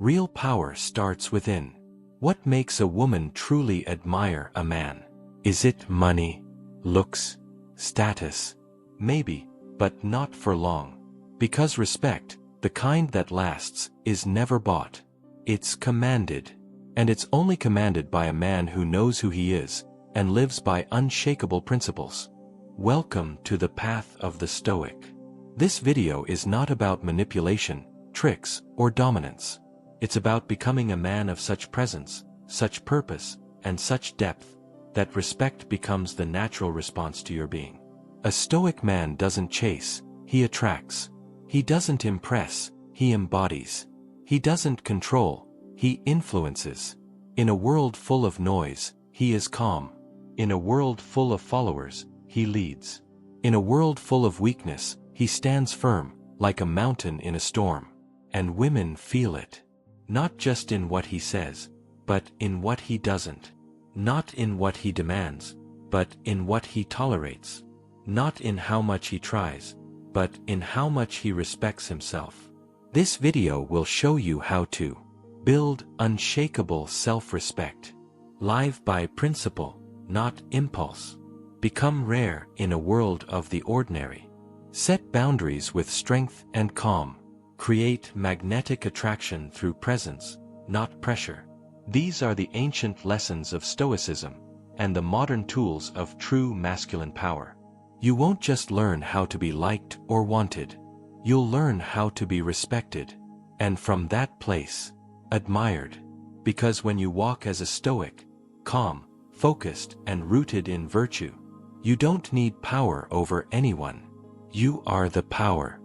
Real power starts within. What makes a woman truly admire a man? Is it money, looks, status? Maybe, but not for long. Because respect, the kind that lasts, is never bought. It's commanded. And it's only commanded by a man who knows who he is, and lives by unshakable principles. Welcome to the path of the Stoic. This video is not about manipulation, tricks, or dominance. It's about becoming a man of such presence, such purpose, and such depth, that respect becomes the natural response to your being. A Stoic man doesn't chase, he attracts. He doesn't impress, he embodies. He doesn't control, he influences. In a world full of noise, he is calm. In a world full of followers, he leads. In a world full of weakness, he stands firm, like a mountain in a storm. And women feel it. Not just in what he says, but in what he doesn't. Not in what he demands, but in what he tolerates. Not in how much he tries, but in how much he respects himself. This video will show you how to build unshakable self-respect. Live by principle, not impulse. Become rare in a world of the ordinary. Set boundaries with strength and calm. Create magnetic attraction through presence, not pressure. These are the ancient lessons of Stoicism, and the modern tools of true masculine power. You won't just learn how to be liked or wanted. You'll learn how to be respected. And from that place, admired. Because when you walk as a Stoic, calm, focused, and rooted in virtue, you don't need power over anyone. You are the power.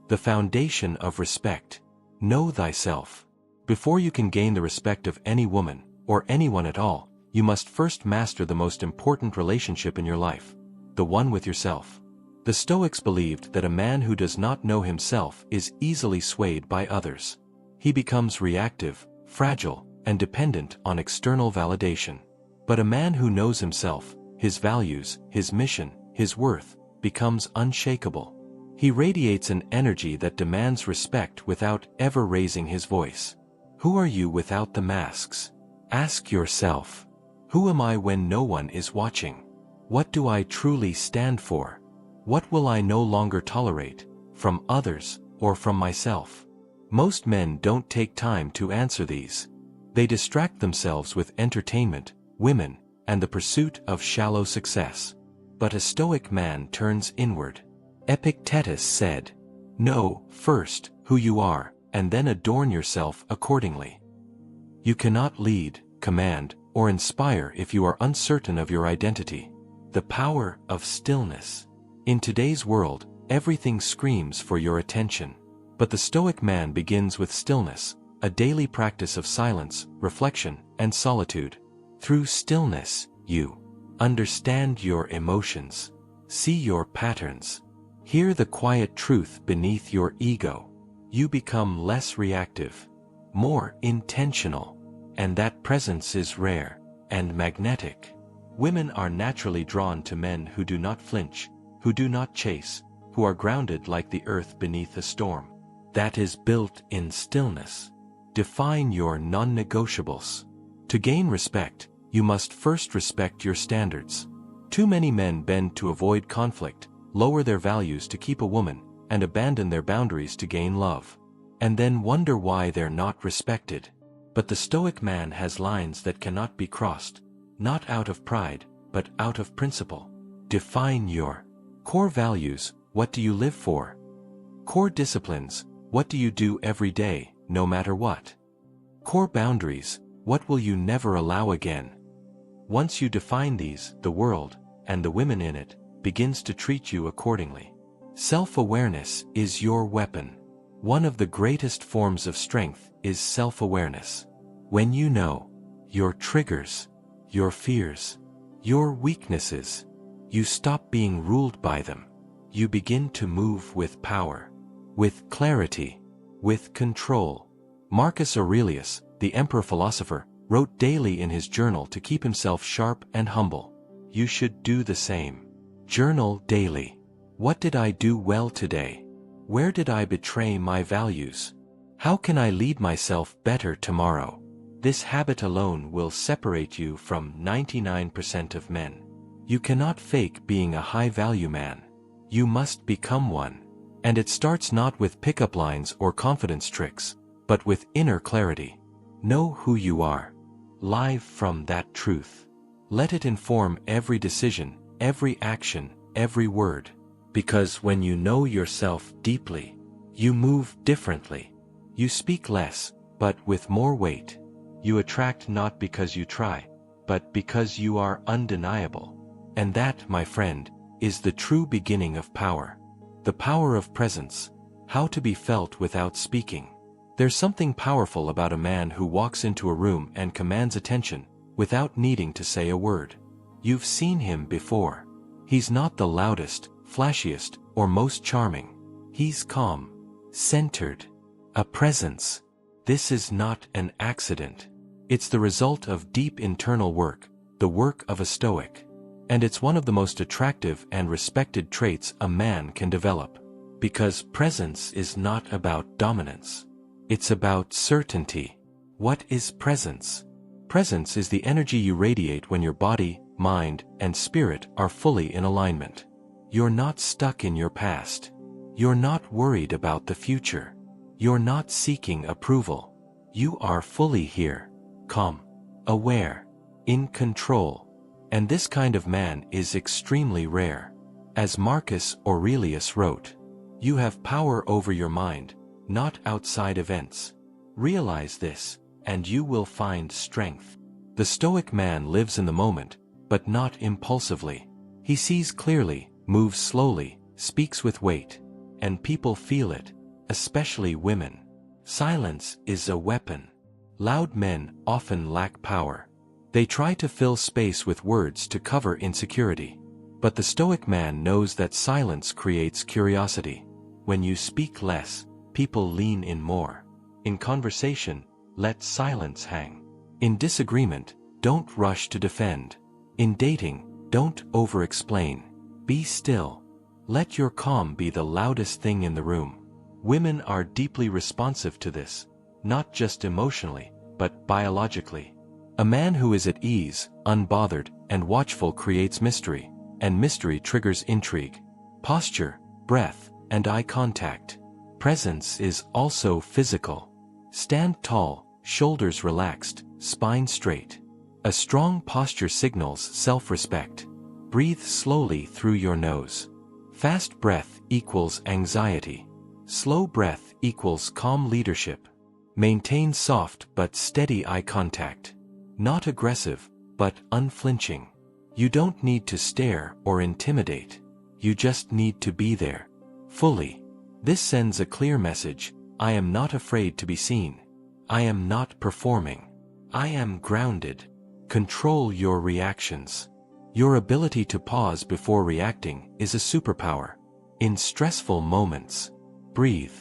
The foundation of respect. Know thyself. Before you can gain the respect of any woman, or anyone at all, you must first master the most important relationship in your life, the one with yourself. The Stoics believed that a man who does not know himself is easily swayed by others. He becomes reactive, fragile, and dependent on external validation. But a man who knows himself, his values, his mission, his worth, becomes unshakable. He radiates an energy that demands respect without ever raising his voice. Who are you without the masks? Ask yourself. Who am I when no one is watching? What do I truly stand for? What will I no longer tolerate, from others or from myself? Most men don't take time to answer these. They distract themselves with entertainment, women, and the pursuit of shallow success. But a Stoic man turns inward. Epictetus said, "Know, first, who you are, and then adorn yourself accordingly." You cannot lead, command, or inspire if you are uncertain of your identity. The power of stillness. In today's world, everything screams for your attention. But the Stoic man begins with stillness, a daily practice of silence, reflection, and solitude. Through stillness, you understand your emotions, see your patterns, hear the quiet truth beneath your ego. You become less reactive, more intentional, and that presence is rare and magnetic. Women are naturally drawn to men who do not flinch, who do not chase, who are grounded like the earth beneath a storm. That is built in stillness. Define your non-negotiables. To gain respect, you must first respect your standards. Too many men bend to avoid conflict, lower their values to keep a woman, and abandon their boundaries to gain love. And then wonder why they're not respected. But the Stoic man has lines that cannot be crossed, not out of pride, but out of principle. Define your core values. What do you live for? Core disciplines. What do you do every day, no matter what? Core boundaries. What will you never allow again? Once you define these, the world, and the women in it, begins to treat you accordingly. Self-awareness is your weapon. One of the greatest forms of strength is self-awareness. When you know your triggers, your fears, your weaknesses, you stop being ruled by them. You begin to move with power, with clarity, with control. Marcus Aurelius, the emperor philosopher, wrote daily in his journal to keep himself sharp and humble. You should do the same. Journal daily. What did I do well today? Where did I betray my values? How can I lead myself better tomorrow? This habit alone will separate you from 99% of men. You cannot fake being a high-value man. You must become one. And it starts not with pickup lines or confidence tricks, but with inner clarity. Know who you are. Live from that truth. Let it inform every decision, every action, every word. Because when you know yourself deeply, you move differently. You speak less, but with more weight. You attract not because you try, but because you are undeniable. And that, my friend, is the true beginning of power. The power of presence, how to be felt without speaking. There's something powerful about a man who walks into a room and commands attention, without needing to say a word. You've seen him before. He's not the loudest, flashiest, or most charming. He's calm, centered, a presence. This is not an accident. It's the result of deep internal work, the work of a Stoic. And it's one of the most attractive and respected traits a man can develop. Because presence is not about dominance. It's about certainty. What is presence? Presence is the energy you radiate when your body, mind, and spirit are fully in alignment. You're not stuck in your past. You're not worried about the future. You're not seeking approval. You are fully here, calm, aware, in control. And this kind of man is extremely rare. As Marcus Aurelius wrote, you have power over your mind, not outside events. Realize this, and you will find strength. The Stoic man lives in the moment, but not impulsively. He sees clearly, moves slowly, speaks with weight. And people feel it, especially women. Silence is a weapon. Loud men often lack power. They try to fill space with words to cover insecurity. But the Stoic man knows that silence creates curiosity. When you speak less, people lean in more. In conversation, let silence hang. In disagreement, don't rush to defend. In dating, don't over-explain. Be still. Let your calm be the loudest thing in the room. Women are deeply responsive to this, not just emotionally, but biologically. A man who is at ease, unbothered, and watchful creates mystery, and mystery triggers intrigue. Posture, breath, and eye contact. Presence is also physical. Stand tall, shoulders relaxed, spine straight. A strong posture signals self-respect. Breathe slowly through your nose. Fast breath equals anxiety. Slow breath equals calm leadership. Maintain soft but steady eye contact. Not aggressive, but unflinching. You don't need to stare or intimidate. You just need to be there. Fully. This sends a clear message: I am not afraid to be seen. I am not performing. I am grounded. Control your reactions. Your ability to pause before reacting is a superpower. In stressful moments, breathe.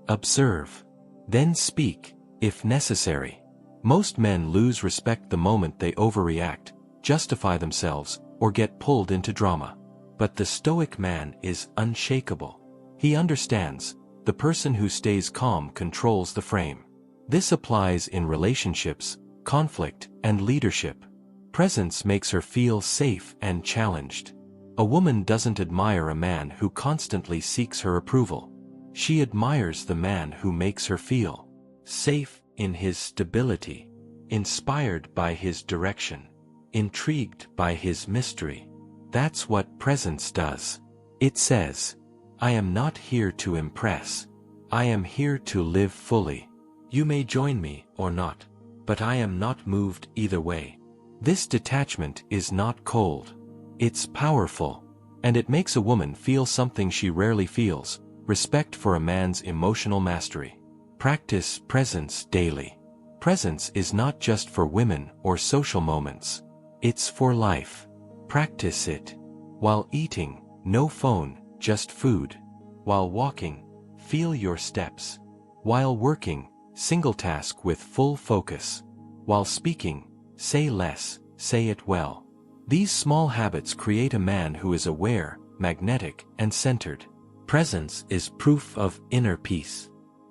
Observe. Then speak, if necessary. Most men lose respect the moment they overreact, justify themselves, or get pulled into drama. But the Stoic man is unshakable. He understands, the person who stays calm controls the frame. This applies in relationships, conflict, and leadership. Presence makes her feel safe and challenged. A woman doesn't admire a man who constantly seeks her approval. She admires the man who makes her feel safe in his stability, inspired by his direction, intrigued by his mystery. That's what presence does. It says, I am not here to impress. I am here to live fully. You may join me or not, but I am not moved either way. This detachment is not cold. It's powerful, and it makes a woman feel something she rarely feels: respect for a man's emotional mastery. Practice presence daily. Presence is not just for women or social moments. It's for life. Practice it. While eating, no phone, just food. While walking, feel your steps. While working, single task with full focus. While speaking, say less, say it well. These small habits create a man who is aware, magnetic, and centered. Presence is proof of inner peace.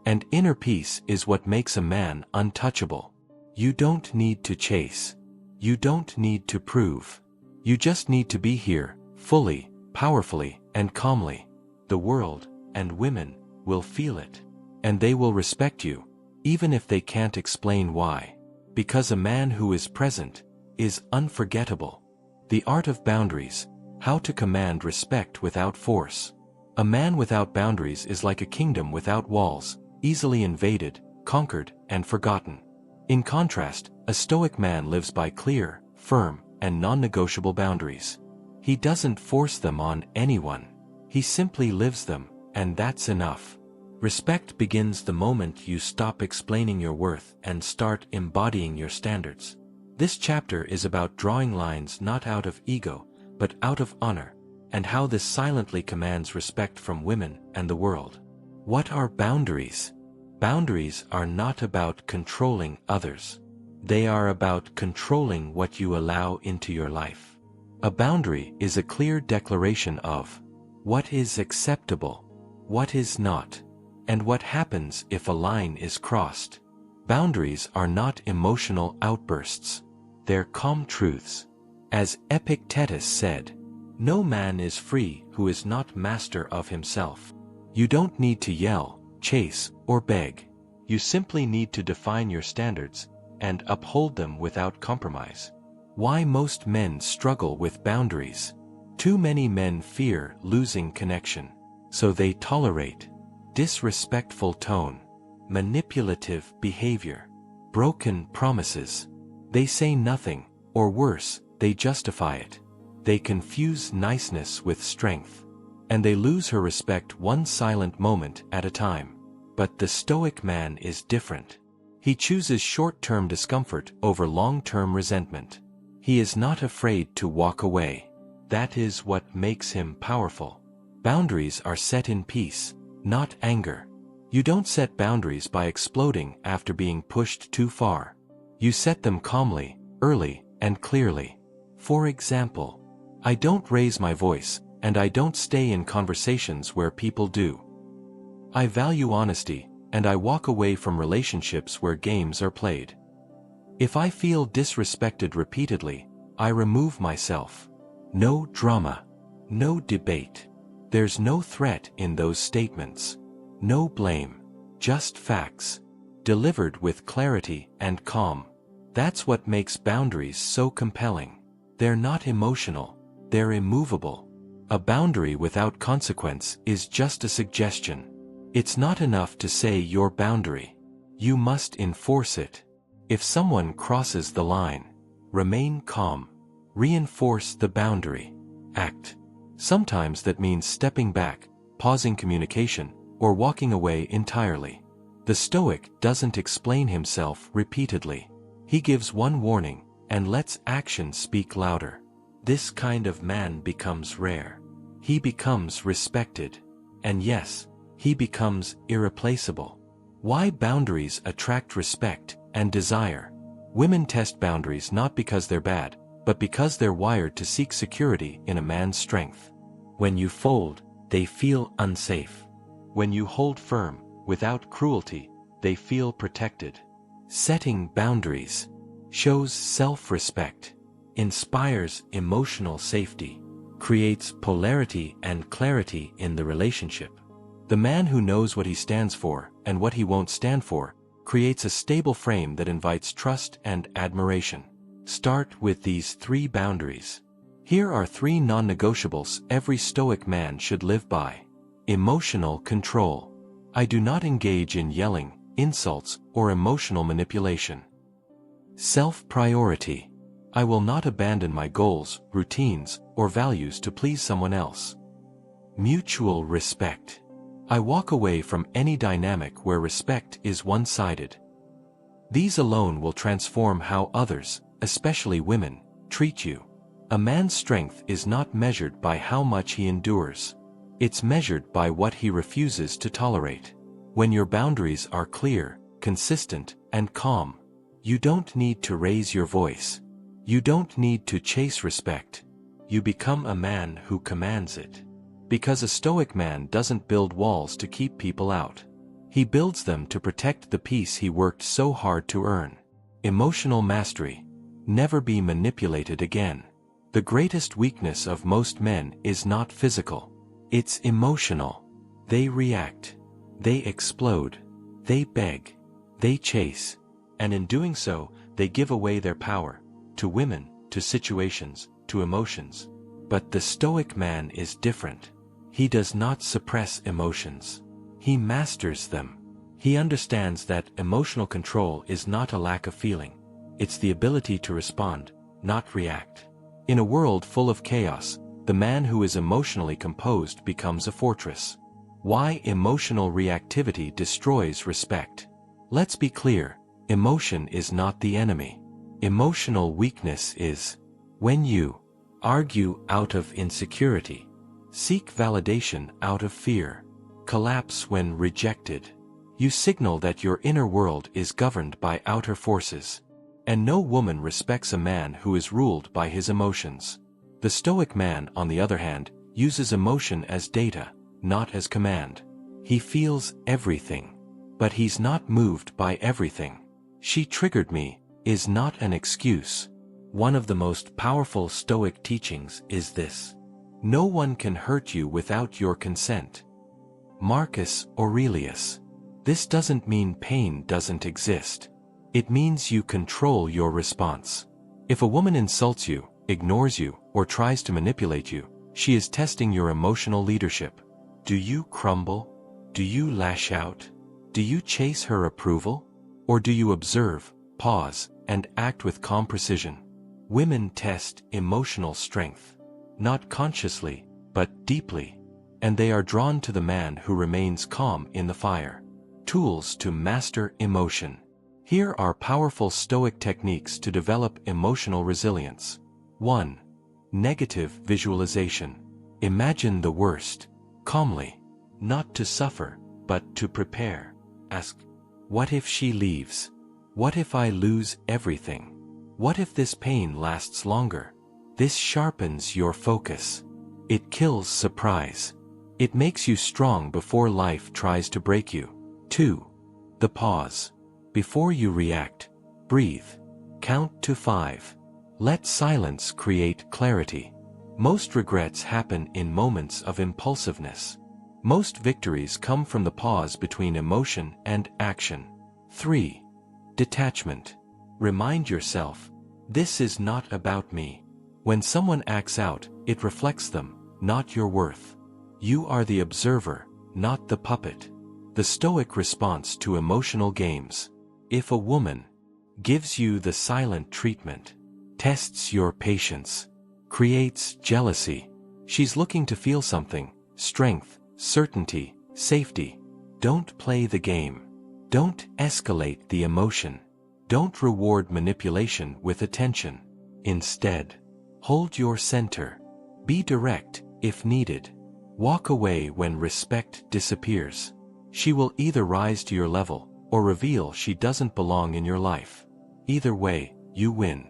And inner peace is what makes a man untouchable. You don't need to chase. You don't need to prove. You just need to be here, fully, powerfully, and calmly. The world, and women, will feel it. And they will respect you, even if they can't explain why. Because a man who is present is unforgettable. The art of boundaries, how to command respect without force. A man without boundaries is like a kingdom without walls, easily invaded, conquered, and forgotten. In contrast, a Stoic man lives by clear, firm, and non-negotiable boundaries. He doesn't force them on anyone. He simply lives them, and that's enough. Respect begins the moment you stop explaining your worth and start embodying your standards. This chapter is about drawing lines not out of ego, but out of honor, and how this silently commands respect from women and the world. What are boundaries? Boundaries are not about controlling others. They are about controlling what you allow into your life. A boundary is a clear declaration of what is acceptable, what is not, and what happens if a line is crossed. Boundaries are not emotional outbursts. They're calm truths. As Epictetus said, "No man is free who is not master of himself." You don't need to yell, chase, or beg. You simply need to define your standards and uphold them without compromise. Why most men struggle with boundaries? Too many men fear losing connection, so they tolerate disrespectful tone, manipulative behavior, broken promises. They say nothing, or worse, they justify it. They confuse niceness with strength, and they lose her respect one silent moment at a time. But the Stoic man is different. He chooses short-term discomfort over long-term resentment. He is not afraid to walk away. That is what makes him powerful. Boundaries are set in peace, not anger. You don't set boundaries by exploding after being pushed too far. You set them calmly, early, and clearly. For example, I don't raise my voice, and I don't stay in conversations where people do. I value honesty, and I walk away from relationships where games are played. If I feel disrespected repeatedly, I remove myself. No drama. No debate. There's no threat in those statements. No blame. Just facts. Delivered with clarity and calm. That's what makes boundaries so compelling. They're not emotional. They're immovable. A boundary without consequence is just a suggestion. It's not enough to say your boundary. You must enforce it. If someone crosses the line, remain calm. Reinforce the boundary. Act. Sometimes that means stepping back, pausing communication, or walking away entirely. The Stoic doesn't explain himself repeatedly. He gives one warning, and lets action speak louder. This kind of man becomes rare. He becomes respected. And yes, he becomes irreplaceable. Why boundaries attract respect and desire? Women test boundaries not because they're bad, but because they're wired to seek security in a man's strength. When you fold, they feel unsafe. When you hold firm, without cruelty, they feel protected. Setting boundaries shows self-respect, inspires emotional safety, creates polarity and clarity in the relationship. The man who knows what he stands for and what he won't stand for creates a stable frame that invites trust and admiration. Start with these 3 boundaries. Here are 3 non-negotiables every Stoic man should live by. Emotional control. I do not engage in yelling, insults, or emotional manipulation. Self-priority. I will not abandon my goals, routines, or values to please someone else. Mutual respect. I walk away from any dynamic where respect is one-sided. These alone will transform how others, especially women, treat you. A man's strength is not measured by how much he endures. It's measured by what he refuses to tolerate. When your boundaries are clear, consistent, and calm, you don't need to raise your voice. You don't need to chase respect. You become a man who commands it. Because a Stoic man doesn't build walls to keep people out. He builds them to protect the peace he worked so hard to earn. Emotional mastery. Never be manipulated again. The greatest weakness of most men is not physical. It's emotional. They react. They explode. They beg. They chase. And in doing so, they give away their power. To women, to situations, to emotions. But the Stoic man is different. He does not suppress emotions. He masters them. He understands that emotional control is not a lack of feeling. It's the ability to respond, not react. In a world full of chaos, the man who is emotionally composed becomes a fortress. Why emotional reactivity destroys respect? Let's be clear, emotion is not the enemy. Emotional weakness is. When you argue out of insecurity, seek validation out of fear, collapse when rejected, you signal that your inner world is governed by outer forces. And no woman respects a man who is ruled by his emotions. The Stoic man, on the other hand, uses emotion as data, not as command. He feels everything. But he's not moved by everything. "She triggered me" is not an excuse. One of the most powerful Stoic teachings is this: no one can hurt you without your consent. Marcus Aurelius. This doesn't mean pain doesn't exist. It means you control your response. If a woman insults you, ignores you, or tries to manipulate you, she is testing your emotional leadership. Do you crumble? Do you lash out? Do you chase her approval? Or do you observe, pause, and act with calm precision? Women test emotional strength. Not consciously, but deeply. And they are drawn to the man who remains calm in the fire. Tools to master emotion. Here are powerful Stoic techniques to develop emotional resilience. 1. Negative visualization. Imagine the worst, calmly. Not to suffer, but to prepare. Ask, what if she leaves? What if I lose everything? What if this pain lasts longer? This sharpens your focus. It kills surprise. It makes you strong before life tries to break you. 2. The pause. Before you react, breathe. Count to 5. Let silence create clarity. Most regrets happen in moments of impulsiveness. Most victories come from the pause between emotion and action. 3. Detachment. Remind yourself, this is not about me. When someone acts out, it reflects them, not your worth. You are the observer, not the puppet. The Stoic response to emotional games. If a woman gives you the silent treatment, tests your patience, creates jealousy, she's looking to feel something: strength, certainty, safety. Don't play the game. Don't escalate the emotion. Don't reward manipulation with attention. Instead, hold your center. Be direct if needed. Walk away when respect disappears. She will either rise to your level or reveal she doesn't belong in your life. Either way, you win.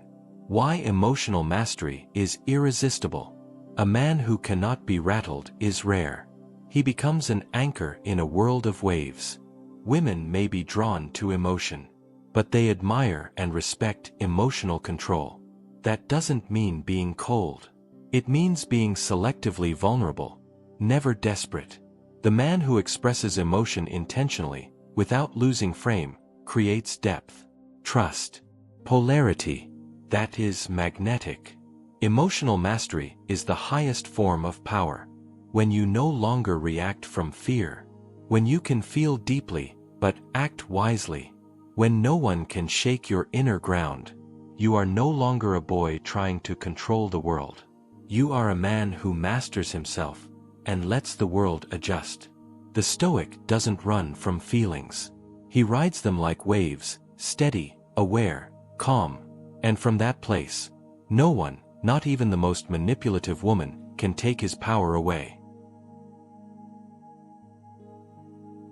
Why emotional mastery is irresistible. A man who cannot be rattled is rare. He becomes an anchor in a world of waves. Women may be drawn to emotion, but they admire and respect emotional control. That doesn't mean being cold. It means being selectively vulnerable, never desperate. The man who expresses emotion intentionally, without losing frame, creates depth, trust, polarity. That is magnetic. Emotional mastery is the highest form of power. When you no longer react from fear. When you can feel deeply, but act wisely. When no one can shake your inner ground. You are no longer a boy trying to control the world. You are a man who masters himself and lets the world adjust. The Stoic doesn't run from feelings. He rides them like waves, steady, aware, calm. And from that place, no one, not even the most manipulative woman, can take his power away.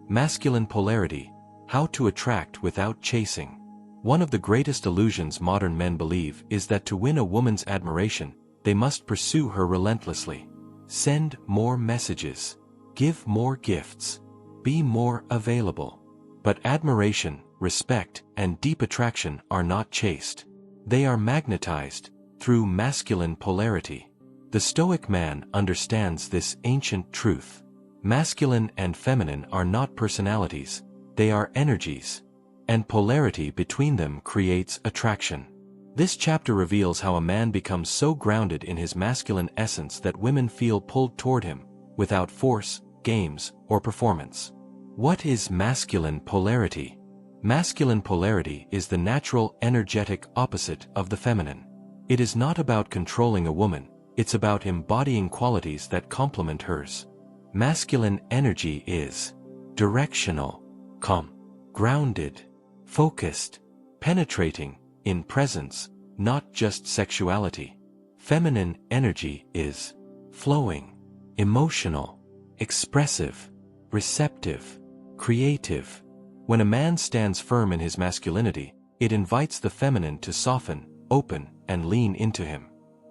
Masculine polarity. How to attract without chasing. One of the greatest illusions modern men believe is that to win a woman's admiration, they must pursue her relentlessly. Send more messages. Give more gifts. Be more available. But admiration, respect, and deep attraction are not chaste. They are magnetized through masculine polarity. The Stoic man understands this ancient truth. Masculine and feminine are not personalities, they are energies. And polarity between them creates attraction. This chapter reveals how a man becomes so grounded in his masculine essence that women feel pulled toward him, without force, games, or performance. What is masculine polarity? Masculine polarity is the natural, energetic opposite of the feminine. It is not about controlling a woman, it's about embodying qualities that complement hers. Masculine energy is directional, calm, grounded, focused, penetrating, in presence, not just sexuality. Feminine energy is flowing, emotional, expressive, receptive, creative. When a man stands firm in his masculinity, it invites the feminine to soften, open, and lean into him.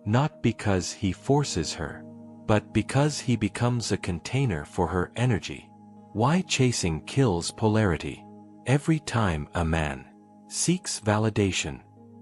Not because he forces her, but because he becomes a container for her energy. Why chasing kills polarity? Every time a man seeks validation,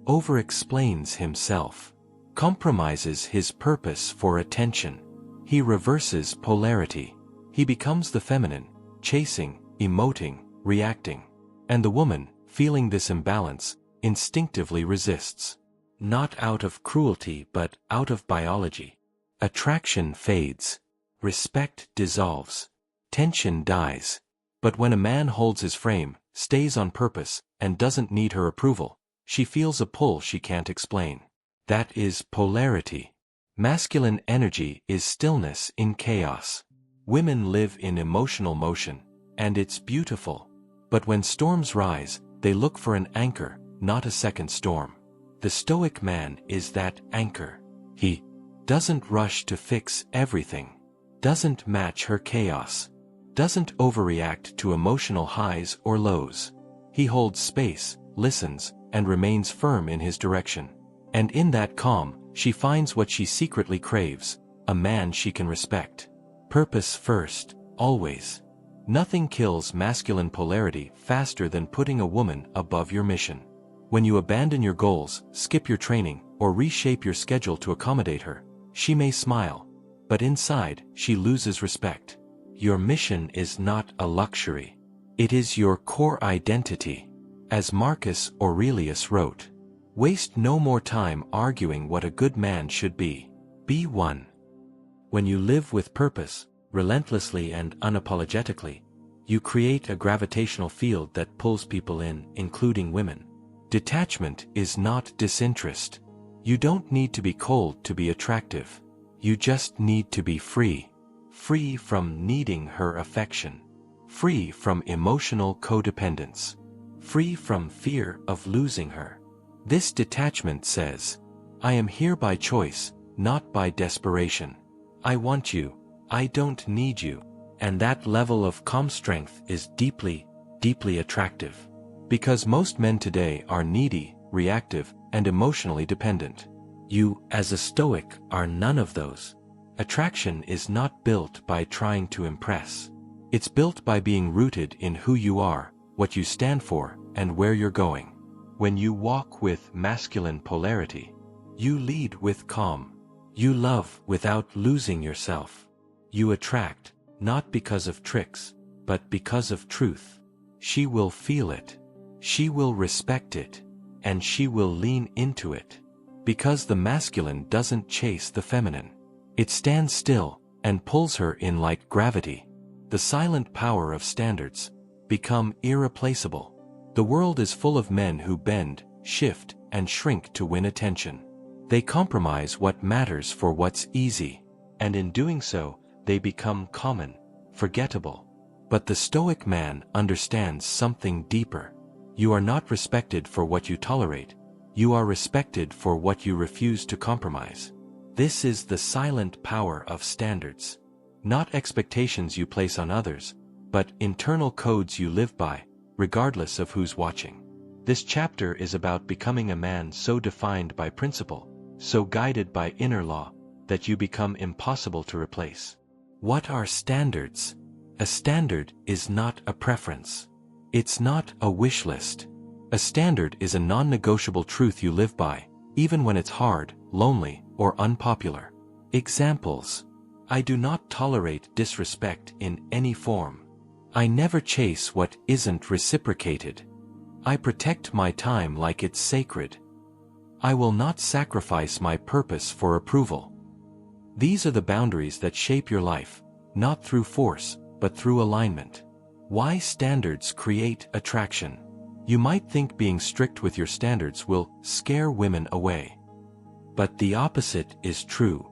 over-explains himself, compromises his purpose for attention, he reverses polarity. He becomes the feminine, chasing, emoting, reacting. And the woman, feeling this imbalance, instinctively resists. Not out of cruelty but out of biology. Attraction fades. Respect dissolves. Tension dies. But when a man holds his frame, stays on purpose, and doesn't need her approval, she feels a pull she can't explain. That is polarity. Masculine energy is stillness in chaos. Women live in emotional motion, and it's beautiful. But when storms rise, they look for an anchor, not a second storm. The Stoic man is that anchor. He doesn't rush to fix everything, doesn't match her chaos, doesn't overreact to emotional highs or lows. He holds space, listens, and remains firm in his direction. And in that calm, she finds what she secretly craves, a man she can respect. Purpose first, always. Nothing kills masculine polarity faster than putting a woman above your mission. When you abandon your goals, skip your training, or reshape your schedule to accommodate her, she may smile, but inside, she loses respect. Your mission is not a luxury. It is your core identity. As Marcus Aurelius wrote, waste no more time arguing what a good man should be. Be one. When you live with purpose, relentlessly and unapologetically, you create a gravitational field that pulls people in, including women. Detachment is not disinterest. You don't need to be cold to be attractive. You just need to be free. Free from needing her affection. Free from emotional codependence. Free from fear of losing her. This detachment says, I am here by choice, not by desperation. I want you. I don't need you. And that level of calm strength is deeply, deeply attractive. Because most men today are needy, reactive, and emotionally dependent. You, as a Stoic, are none of those. Attraction is not built by trying to impress. It's built by being rooted in who you are, what you stand for, and where you're going. When you walk with masculine polarity, you lead with calm. You love without losing yourself. You attract, not because of tricks, but because of truth. She will feel it. She will respect it. And she will lean into it. Because the masculine doesn't chase the feminine. It stands still, and pulls her in like gravity. The silent power of standards become irreplaceable. The world is full of men who bend, shift, and shrink to win attention. They compromise what matters for what's easy. And in doing so, they become common, forgettable. But the Stoic man understands something deeper. You are not respected for what you tolerate. You are respected for what you refuse to compromise. This is the silent power of standards. Not expectations you place on others, but internal codes you live by, regardless of who's watching. This chapter is about becoming a man so defined by principle, so guided by inner law, that you become impossible to replace. What are standards? A standard is not a preference. It's not a wish list. A standard is a non-negotiable truth you live by, even when it's hard, lonely, or unpopular. Examples. I do not tolerate disrespect in any form. I never chase what isn't reciprocated. I protect my time like it's sacred. I will not sacrifice my purpose for approval. These are the boundaries that shape your life, not through force, but through alignment. Why standards create attraction? You might think being strict with your standards will scare women away. But the opposite is true.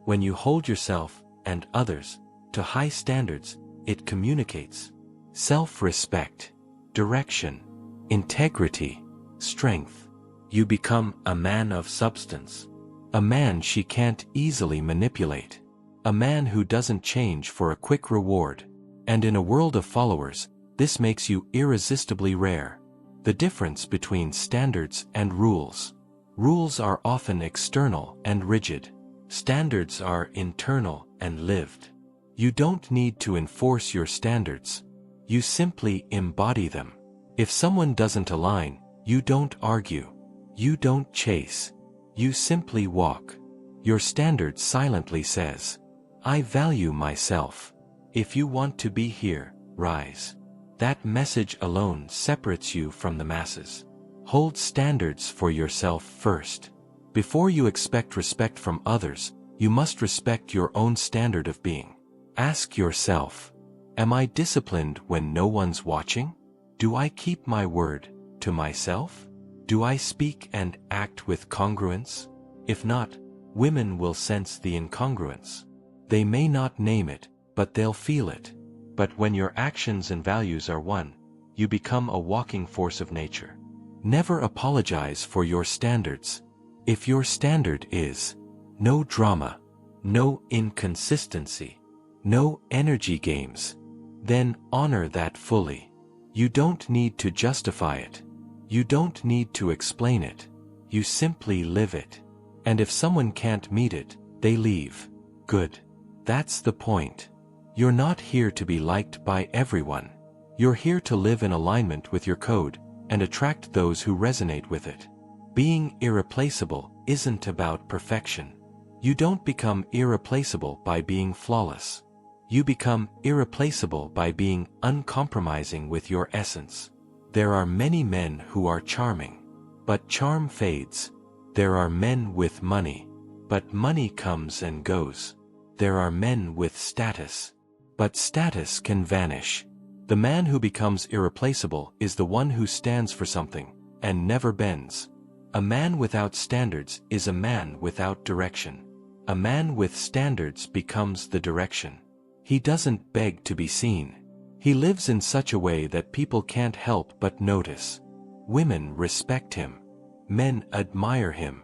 When you hold yourself and others to high standards, it communicates self-respect, direction, integrity, strength. You become a man of substance. A man she can't easily manipulate. A man who doesn't change for a quick reward. And in a world of followers, this makes you irresistibly rare. The difference between standards and rules. Rules are often external and rigid. Standards are internal and lived. You don't need to enforce your standards. You simply embody them. If someone doesn't align, you don't argue. You don't chase. You simply walk. Your standard silently says, I value myself. If you want to be here, rise. That message alone separates you from the masses. Hold standards for yourself first. Before you expect respect from others, you must respect your own standard of being. Ask yourself, am I disciplined when no one's watching? Do I keep my word to myself? Do I speak and act with congruence? If not, women will sense the incongruence. They may not name it, but they'll feel it. But when your actions and values are one, you become a walking force of nature. Never apologize for your standards. If your standard is no drama, no inconsistency, no energy games, then honor that fully. You don't need to justify it. You don't need to explain it. You simply live it. And if someone can't meet it, they leave. Good. That's the point. You're not here to be liked by everyone. You're here to live in alignment with your code and attract those who resonate with it. Being irreplaceable isn't about perfection. You don't become irreplaceable by being flawless. You become irreplaceable by being uncompromising with your essence. There are many men who are charming, but charm fades. There are men with money, but money comes and goes. There are men with status, but status can vanish. The man who becomes irreplaceable is the one who stands for something and never bends. A man without standards is a man without direction. A man with standards becomes the direction. He doesn't beg to be seen. He lives in such a way that people can't help but notice. Women respect him. Men admire him.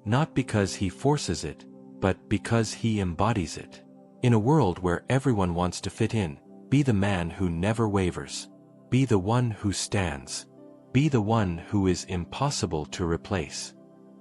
Not because he forces it, but because he embodies it. In a world where everyone wants to fit in, be the man who never wavers. Be the one who stands. Be the one who is impossible to replace.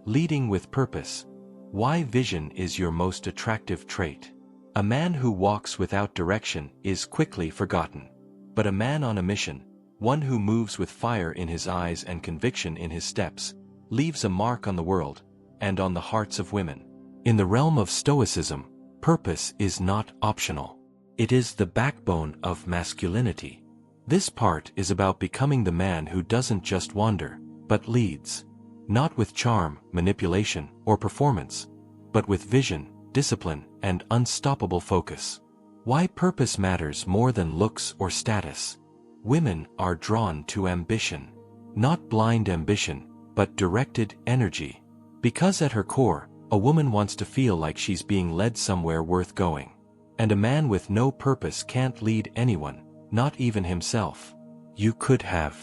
Leading with purpose. Why vision is your most attractive trait. A man who walks without direction is quickly forgotten. But a man on a mission, one who moves with fire in his eyes and conviction in his steps, leaves a mark on the world and on the hearts of women. In the realm of Stoicism, purpose is not optional. It is the backbone of masculinity. This part is about becoming the man who doesn't just wander, but leads. Not with charm, manipulation, or performance, but with vision, discipline, and unstoppable focus. Why purpose matters more than looks or status. Women are drawn to ambition. Not blind ambition, but directed energy. Because at her core, a woman wants to feel like she's being led somewhere worth going. And a man with no purpose can't lead anyone, not even himself. You could have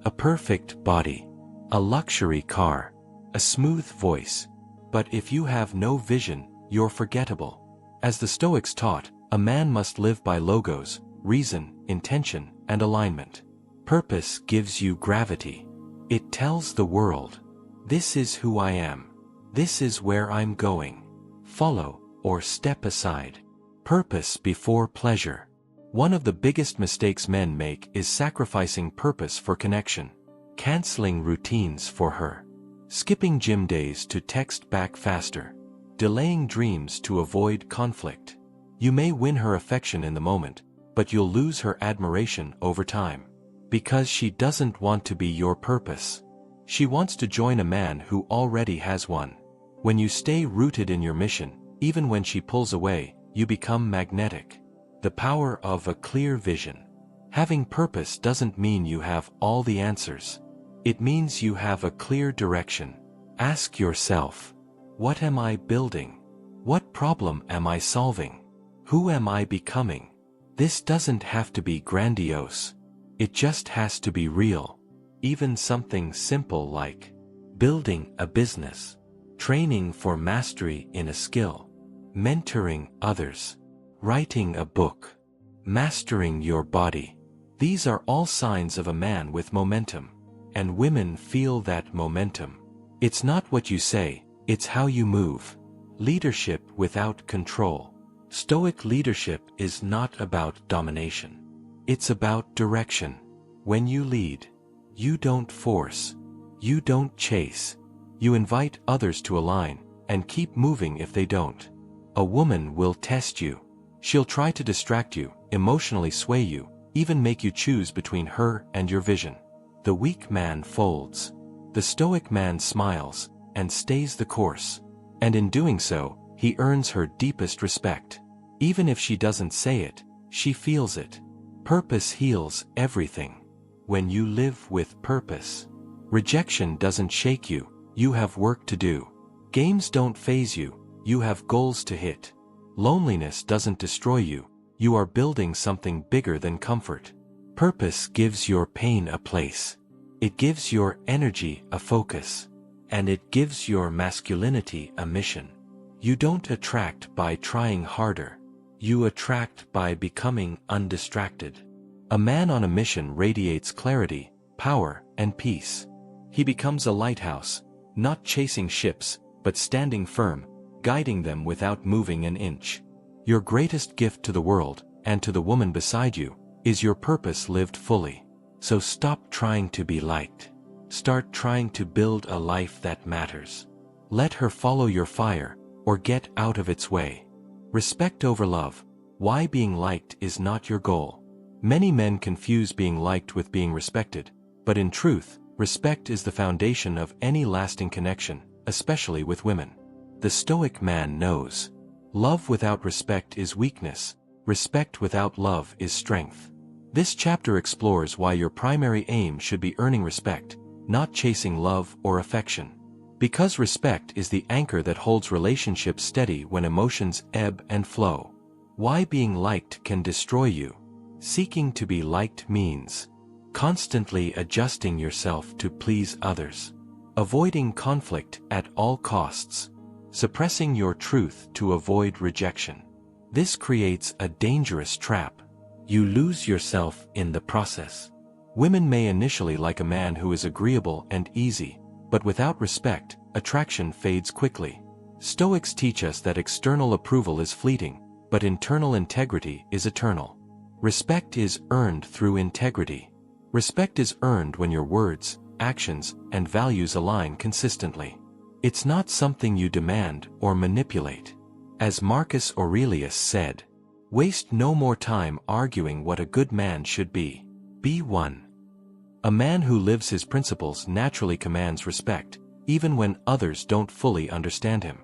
a perfect body, a luxury car, a smooth voice, but if you have no vision, you're forgettable. As the Stoics taught, a man must live by logos, reason, intention, and alignment. Purpose gives you gravity. It tells the world, this is who I am. This is where I'm going. Follow, or step aside. Purpose before pleasure. One of the biggest mistakes men make is sacrificing purpose for connection, canceling routines for her, skipping gym days to text back faster, delaying dreams to avoid conflict. You may win her affection in the moment, but you'll lose her admiration over time. Because she doesn't want to be your purpose. She wants to join a man who already has one. When you stay rooted in your mission, even when she pulls away, you become magnetic. The power of a clear vision. Having purpose doesn't mean you have all the answers. It means you have a clear direction. Ask yourself, what am I building? What problem am I solving? Who am I becoming? This doesn't have to be grandiose. It just has to be real. Even something simple like building a business, training for mastery in a skill, mentoring others, writing a book, mastering your body. These are all signs of a man with momentum, and women feel that momentum. It's not what you say, it's how you move. Leadership without control. Stoic leadership is not about domination. It's about direction. When you lead, you don't force, you don't chase. You invite others to align, and keep moving if they don't. A woman will test you. She'll try to distract you, emotionally sway you, even make you choose between her and your vision. The weak man folds. The stoic man smiles, and stays the course. And in doing so, he earns her deepest respect. Even if she doesn't say it, she feels it. Purpose heals everything. When you live with purpose, rejection doesn't shake you, you have work to do. Games don't faze you, you have goals to hit. Loneliness doesn't destroy you, you are building something bigger than comfort. Purpose gives your pain a place. It gives your energy a focus. And it gives your masculinity a mission. You don't attract by trying harder. You attract by becoming undistracted. A man on a mission radiates clarity, power, and peace. He becomes a lighthouse, not chasing ships, but standing firm, guiding them without moving an inch. Your greatest gift to the world, and to the woman beside you, is your purpose lived fully. So stop trying to be liked. Start trying to build a life that matters. Let her follow your fire, or get out of its way. Respect over love. Why being liked is not your goal. Many men confuse being liked with being respected, but in truth, respect is the foundation of any lasting connection, especially with women. The Stoic man knows. Love without respect is weakness. Respect without love is strength. This chapter explores why your primary aim should be earning respect, not chasing love or affection. Because respect is the anchor that holds relationships steady when emotions ebb and flow. Why being liked can destroy you. Seeking to be liked means constantly adjusting yourself to please others, avoiding conflict at all costs, suppressing your truth to avoid rejection. This creates a dangerous trap. You lose yourself in the process. Women may initially like a man who is agreeable and easy, but without respect, attraction fades quickly. Stoics teach us that external approval is fleeting, but internal integrity is eternal. Respect is earned through integrity. Respect is earned when your words, actions, and values align consistently. It's not something you demand or manipulate. As Marcus Aurelius said, waste no more time arguing what a good man should be. Be one. A man who lives his principles naturally commands respect, even when others don't fully understand him.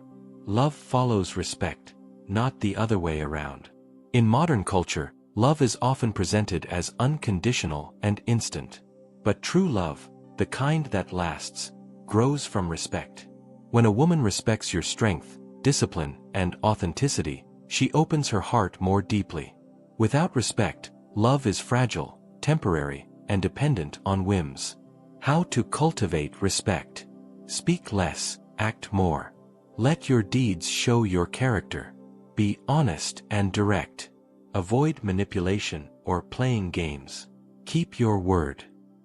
Love follows respect, not the other way around. In modern culture, love is often presented as unconditional and instant. But true love, the kind that lasts, grows from respect. When a woman respects your strength, discipline, and authenticity, she opens her heart more deeply. Without respect, love is fragile, temporary, and dependent on whims. How to cultivate respect? Speak less, act more. Let your deeds show your character. Be honest and direct. Avoid manipulation or playing games. Keep your word.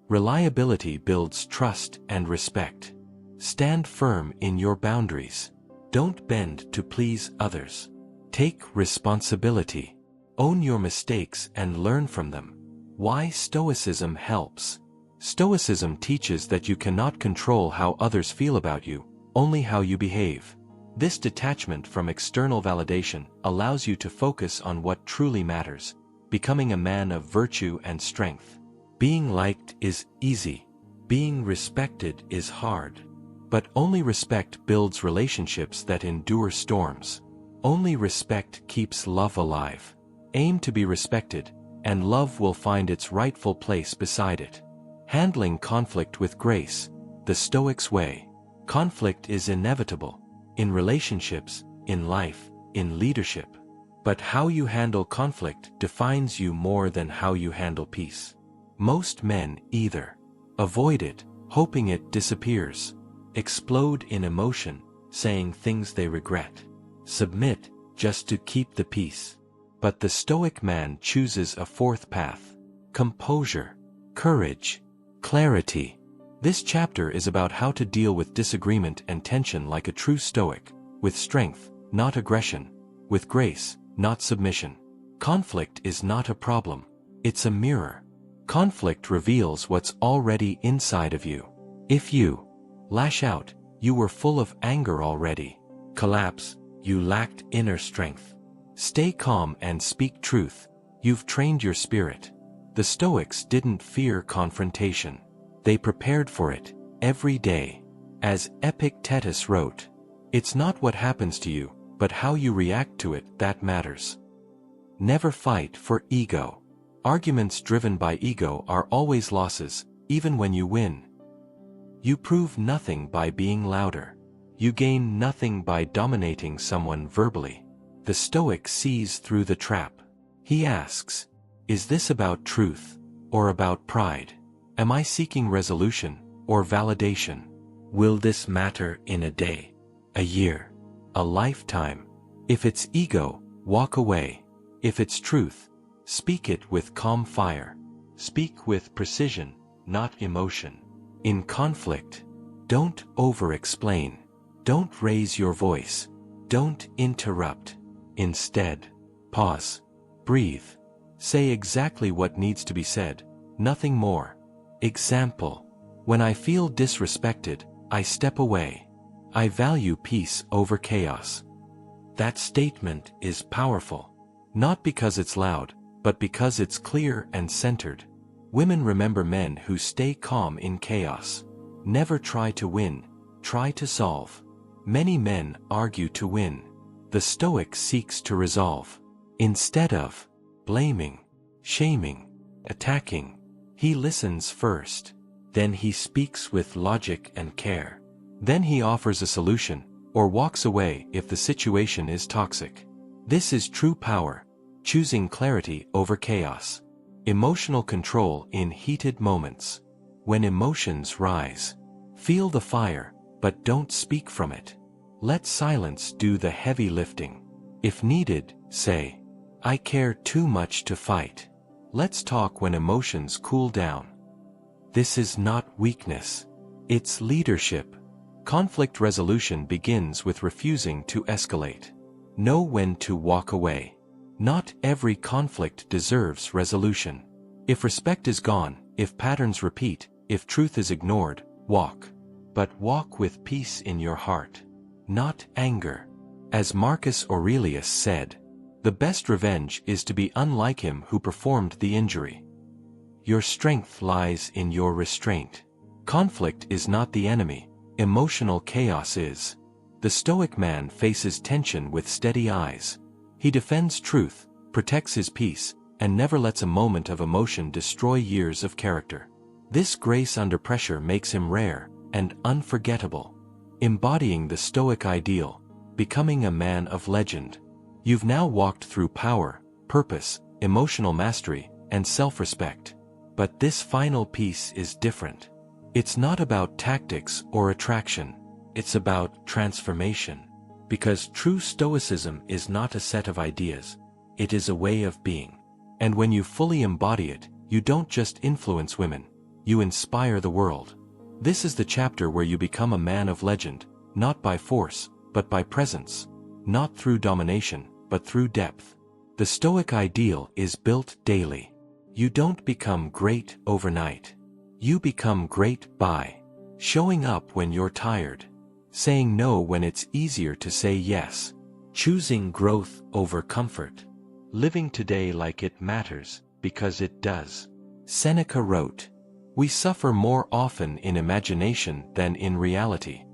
Reliability builds trust and respect. Stand firm in your boundaries. Don't bend to please others. Take responsibility. Own your mistakes and learn from them. Why Stoicism helps. Stoicism teaches that you cannot control how others feel about you, only how you behave. This detachment from external validation allows you to focus on what truly matters, becoming a man of virtue and strength. Being liked is easy. Being respected is hard. But only respect builds relationships that endure storms. Only respect keeps love alive. Aim to be respected, and love will find its rightful place beside it. Handling conflict with grace, the Stoics' way. Conflict is inevitable, in relationships, in life, in leadership. But how you handle conflict defines you more than how you handle peace. Most men either avoid it, hoping it disappears, explode in emotion, saying things they regret, submit just to keep the peace. But the Stoic man chooses a fourth path: composure, courage, clarity. This chapter is about how to deal with disagreement and tension like a true Stoic, with strength, not aggression, with grace, not submission. Conflict is not a problem, it's a mirror. Conflict reveals what's already inside of you. If you lash out, you were full of anger already. Collapse, you lacked inner strength. Stay calm and speak truth, you've trained your spirit. The Stoics didn't fear confrontation. They prepared for it, every day. As Epictetus wrote, "It's not what happens to you, but how you react to it that matters." Never fight for ego. Arguments driven by ego are always losses, even when you win. You prove nothing by being louder. You gain nothing by dominating someone verbally. The Stoic sees through the trap. He asks, is this about truth, or about pride? Am I seeking resolution, or validation? Will this matter in a day, a year, a lifetime? If it's ego, walk away. If it's truth, speak it with calm fire. Speak with precision, not emotion. In conflict, don't over-explain. Don't raise your voice. Don't interrupt. Instead, pause. Breathe. Say exactly what needs to be said, nothing more. Example: when I feel disrespected, I step away. I value peace over chaos. That statement is powerful. Not because it's loud, but because it's clear and centered. Women remember men who stay calm in chaos. Never try to win, try to solve. Many men argue to win. The Stoic seeks to resolve. Instead of blaming, shaming, attacking, he listens first. Then he speaks with logic and care. Then he offers a solution, or walks away if the situation is toxic. This is true power, choosing clarity over chaos. Emotional control in heated moments. When emotions rise, feel the fire, but don't speak from it. Let silence do the heavy lifting. If needed, say, I care too much to fight. Let's talk when emotions cool down. This is not weakness. It's leadership. Conflict resolution begins with refusing to escalate. Know when to walk away. Not every conflict deserves resolution. If respect is gone, if patterns repeat, if truth is ignored, walk. But walk with peace in your heart. Not anger. As Marcus Aurelius said, the best revenge is to be unlike him who performed the injury. Your strength lies in your restraint. Conflict is not the enemy, emotional chaos is. The Stoic man faces tension with steady eyes. He defends truth, protects his peace, and never lets a moment of emotion destroy years of character. This grace under pressure makes him rare and unforgettable. Embodying the Stoic ideal, becoming a man of legend. You've now walked through power, purpose, emotional mastery, and self-respect. But this final piece is different. It's not about tactics or attraction. It's about transformation. Because true Stoicism is not a set of ideas. It is a way of being. And when you fully embody it, you don't just influence women. You inspire the world. This is the chapter where you become a man of legend, not by force, but by presence. Not through domination, but through depth. The Stoic ideal is built daily. You don't become great overnight. You become great by showing up when you're tired, saying no when it's easier to say yes, choosing growth over comfort, living today like it matters, because it does. Seneca wrote, "We suffer more often in imagination than in reality."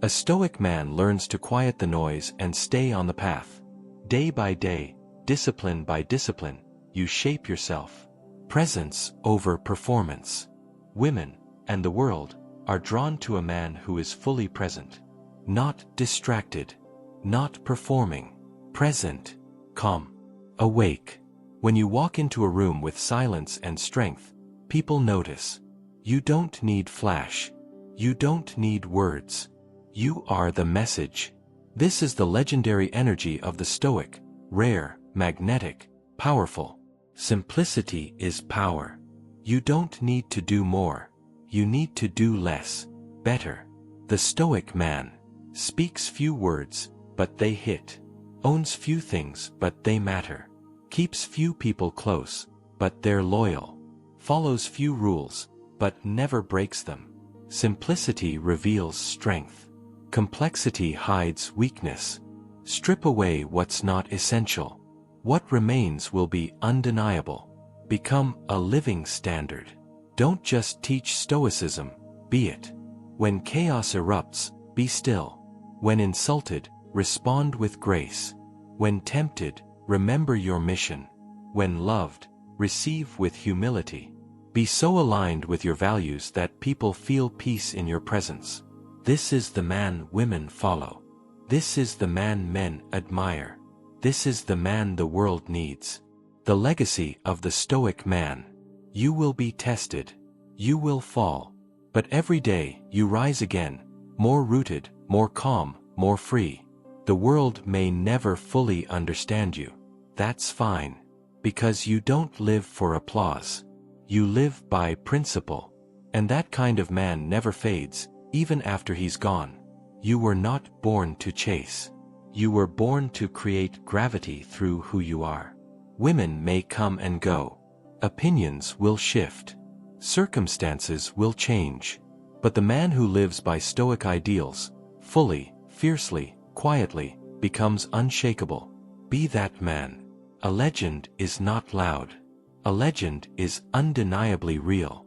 A Stoic man learns to quiet the noise and stay on the path. Day by day, discipline by discipline, you shape yourself. Presence over performance. Women, and the world, are drawn to a man who is fully present. Not distracted. Not performing. Present. Calm. Awake. When you walk into a room with silence and strength, people notice. You don't need flash. You don't need words. You are the message. This is the legendary energy of the Stoic, rare, magnetic, powerful. Simplicity is power. You don't need to do more. You need to do less, better. The Stoic man speaks few words, but they hit. Owns few things, but they matter. Keeps few people close, but they're loyal. Follows few rules, but never breaks them. Simplicity reveals strength. Complexity hides weakness. Strip away what's not essential. What remains will be undeniable. Become a living standard. Don't just teach Stoicism, be it. When chaos erupts, be still. When insulted, respond with grace. When tempted, remember your mission. When loved, receive with humility. Be so aligned with your values that people feel peace in your presence. This is the man women follow. This is the man men admire. This is the man the world needs. The legacy of the Stoic man. You will be tested. You will fall. But every day you rise again, more rooted, more calm, more free. The world may never fully understand you. That's fine. Because you don't live for applause. You live by principle. And that kind of man never fades, even after he's gone. You were not born to chase. You were born to create gravity through who you are. Women may come and go. Opinions will shift. Circumstances will change. But the man who lives by Stoic ideals, fully, fiercely, quietly, becomes unshakable. Be that man. A legend is not loud. A legend is undeniably real.